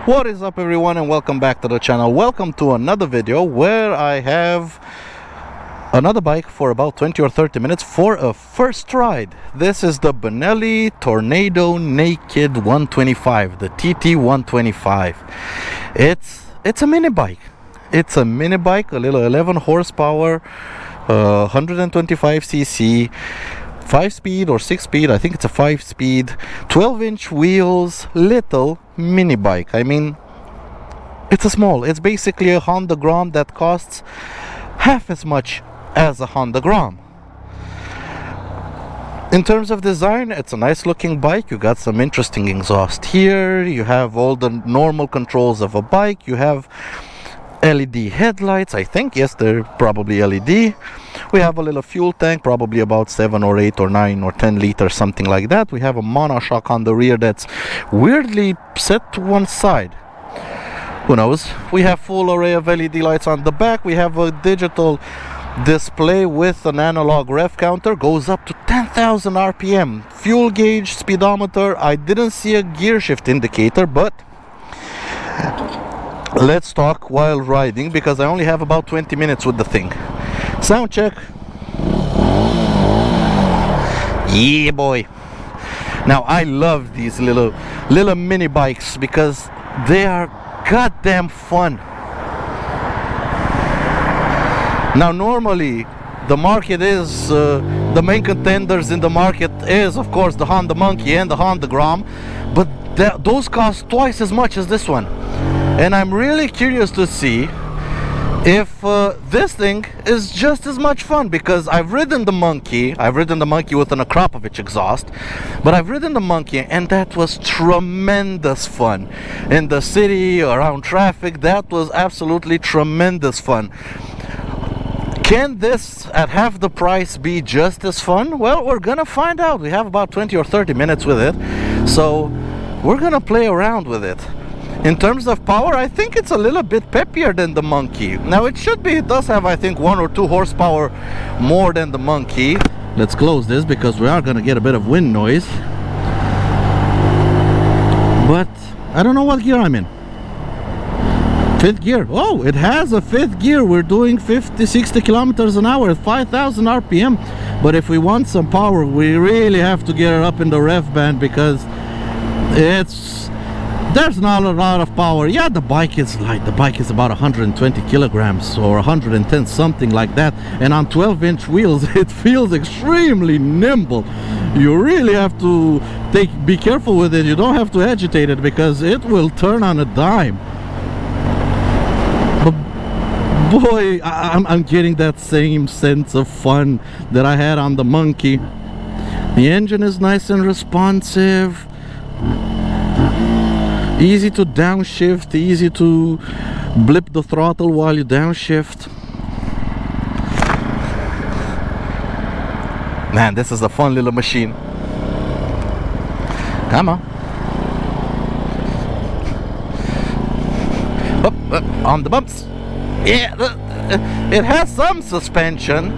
What is up, everyone, and welcome back to the channel. Welcome to another video where I have another bike for about 20 or 30 minutes for a first ride. This is the Benelli Tornado Naked 125, the TT125. It's a mini bike. It's a mini bike, a little 11 horsepower, 125cc, 5-speed or 6-speed. I think it's a 5-speed, 12-inch wheels, little mini bike. I mean, it's basically a Honda Grom that costs half as much as a Honda Grom. In terms of design, it's a nice looking bike. You got some interesting exhaust here, you have all the normal controls of a bike, you have LED headlights. I think, yes, they're probably LED. We have a little fuel tank, probably about 7 or 8 or 9 or 10 liters, something like that. We have a monoshock on the rear that's weirdly set to one side. Who knows? We have full array of LED lights on the back. We have a digital display with an analog rev counter, goes up to 10,000 RPM. Fuel gauge, speedometer. I didn't see a gear shift indicator, but let's talk while riding because I only have about 20 minutes with the thing. Sound check. Yeah, boy. Now I love these little mini bikes because they are goddamn fun. Now normally the market is the main contenders in the market is of course the Honda Monkey and the Honda Grom, but those cost twice as much as this one. And I'm really curious to see if this thing is just as much fun, because I've ridden the Monkey with an Akrapovic exhaust, but I've ridden the Monkey and that was tremendous fun. In the city, around traffic, that was absolutely tremendous fun. Can this, at half the price, be just as fun? Well, we're gonna find out. We have about 20 or 30 minutes with it, so we're gonna play around with it. In terms of power, I think it's a little bit peppier than the Monkey. Now it does have, I think, 1 or 2 horsepower more than the Monkey. Let's close this because we are gonna get a bit of wind noise. But I don't know what gear I'm in. 5th gear. Oh, it has a 5th gear. We're doing 50-60 kilometers an hour at 5,000 RPM. But if we want some power, we really have to get it up in the rev band because there's not a lot of power. Yeah, the bike is light. The bike is about 120 kilograms or 110, something like that. And on 12-inch wheels, it feels extremely nimble. You really have to be careful with it. You don't have to agitate it because it will turn on a dime. But boy, I'm getting that same sense of fun that I had on the Monkey. The engine is nice and responsive. Easy to downshift, easy to blip the throttle while you downshift. Man, this is a fun little machine. Come on. Up, on the bumps. Yeah, it has some suspension.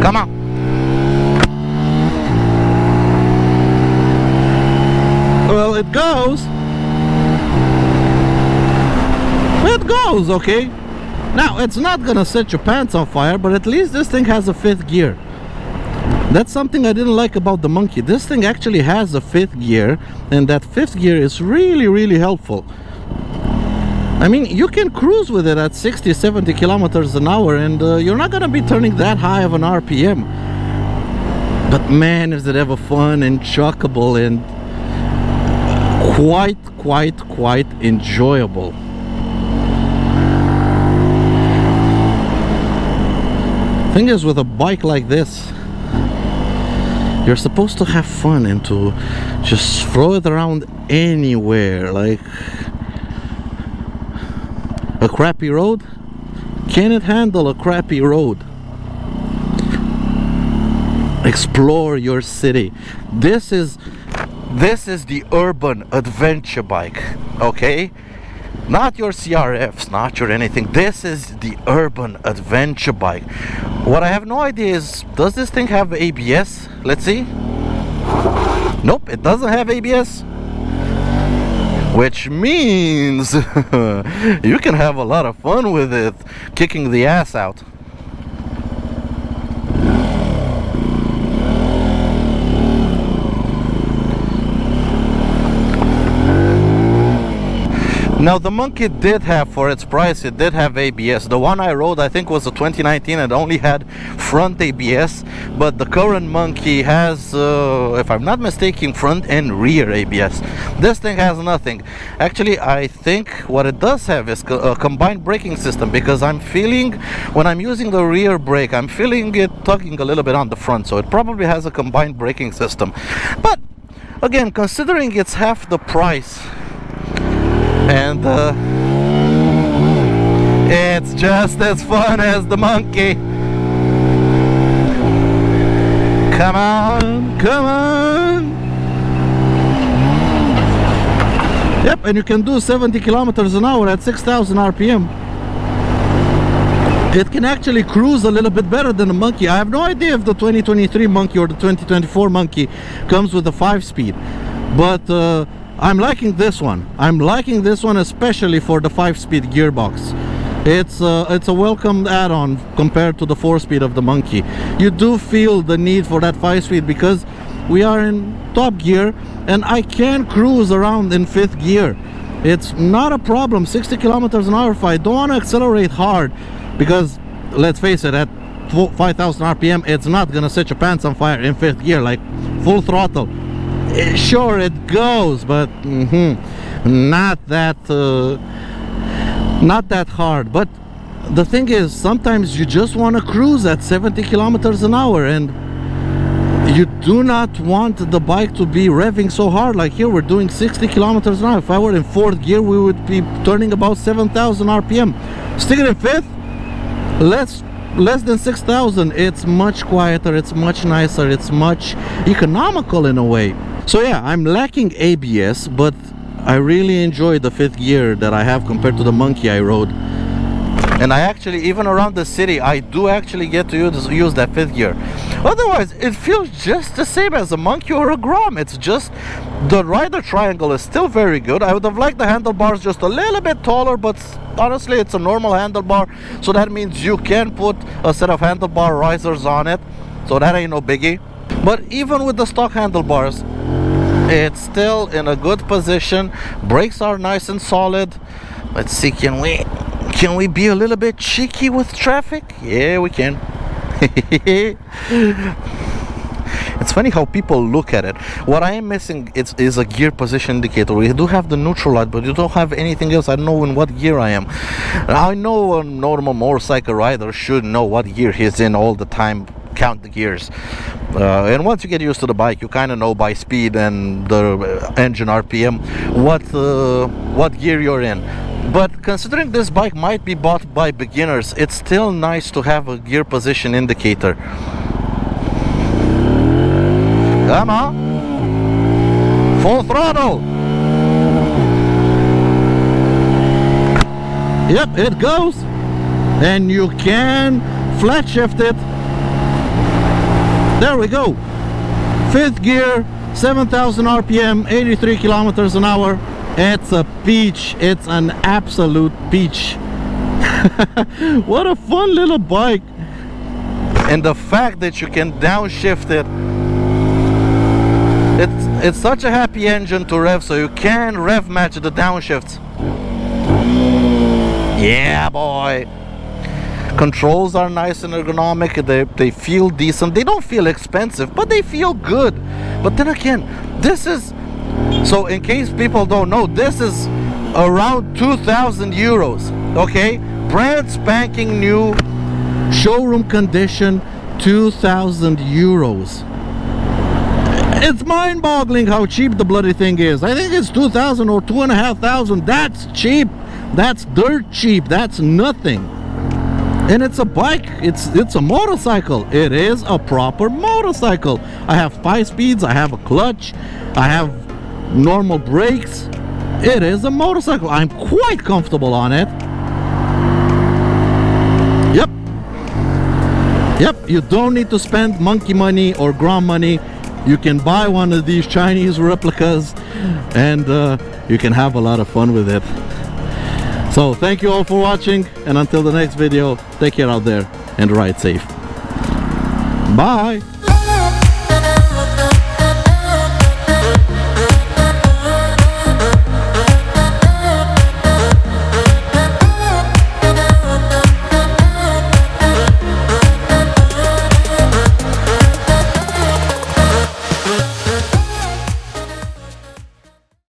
Come on. Well, it goes. It goes, okay. Now, it's not gonna set your pants on fire, but at least this thing has a 5th gear. That's something I didn't like about the Monkey. This thing actually has a 5th gear, and that 5th gear is really helpful. I mean, you can cruise with it at 60-70 kilometers an hour, and you're not gonna be turning that high of an RPM. But man, is it ever fun and chuckable and quite enjoyable. Thing is, with a bike like this, you're supposed to have fun and to just throw it around anywhere. Like a crappy road, can it handle a crappy road? Explore your city. This is the urban adventure bike, okay? Not your CRFs, not your anything. This is the urban adventure bike. What I have no idea is, does this thing have ABS? Let's see. Nope, it doesn't have ABS. which means you can have a lot of fun with it, kicking the ass out. Now the Monkey did have, for its price, it did have ABS. The one I rode, I think, was a 2019 and only had front ABS, but the current Monkey has, if I'm not mistaken, front and rear ABS. This thing has nothing. Actually, I think what it does have is a combined braking system, because I'm feeling, when I'm using the rear brake, I'm feeling it tugging a little bit on the front, so it probably has a combined braking system. But again, considering it's half the price, and it's just as fun as the Monkey. Come on, come on. Yep, and you can do 70 kilometers an hour at 6,000 RPM. It can actually cruise a little bit better than the Monkey. I have no idea if the 2023 Monkey or the 2024 Monkey comes with a 5-speed, but I'm liking this one. I'm liking this one especially for the 5-speed gearbox. It's a welcome add-on compared to the 4-speed of the Monkey. You do feel the need for that 5-speed because we are in top gear and I can cruise around in 5th gear. It's not a problem. 60 kilometers an hour if I don't want to accelerate hard, because let's face it, at 5,000 RPM it's not gonna set your pants on fire in 5th gear, like full throttle. Sure, it goes, but not that hard. But the thing is, sometimes you just want to cruise at 70 kilometers an hour and you do not want the bike to be revving so hard. Like here we're doing 60 kilometers an hour. If I were in 4th gear, we would be turning about 7,000 RPM. Stick it in 5th, less than 6,000. It's much quieter, it's much nicer, it's much economical in a way. So yeah, I'm lacking ABS, but I really enjoy the 5th gear that I have compared to the Monkey I rode. And I actually, even around the city, I do actually get to use that 5th gear. Otherwise, it feels just the same as a Monkey or a Grom. It's just, the rider triangle is still very good. I would have liked the handlebars just a little bit taller, but honestly, it's a normal handlebar. So that means you can put a set of handlebar risers on it. So that ain't no biggie. But even with the stock handlebars, it's still in a good position. Brakes are nice and solid. Let's see, can we be a little bit cheeky with traffic? Yeah, we can. It's funny how people look at it. What I am missing is a gear position indicator. We do have the neutral light, but you don't have anything else. I don't know in what gear I am. I know a normal motorcycle rider should know what gear he's in all the time, count the gears. And once you get used to the bike, you kind of know by speed and the engine RPM what gear you're in. But considering this bike might be bought by beginners, it's still nice to have a gear position indicator. Come on, full throttle. Yep, it goes, and you can flat shift it. There we go. 5th gear, 7,000 RPM, 83 kilometers an hour. It's a peach. It's an absolute peach. What a fun little bike. And the fact that you can downshift it, it's such a happy engine to rev, so you can rev match the downshifts. Yeah, boy. Controls are nice and ergonomic. They feel decent. They don't feel expensive, but they feel good. But then again, this is, so in case people don't know, this is around 2,000 euros. Okay, brand spanking new, showroom condition, 2,000 euros. It's mind-boggling how cheap the bloody thing is. I think it's 2,000 or 2,500. That's cheap. That's dirt cheap. That's nothing. And it's a bike, it's a motorcycle. It is a proper motorcycle. I have 5 speeds, I have a clutch, I have normal brakes. It is a motorcycle. I'm quite comfortable on it. Yep, you don't need to spend Monkey money or Grom money. You can buy one of these Chinese replicas and you can have a lot of fun with it. So thank you all for watching, and until the next video, take care out there and ride safe. Bye.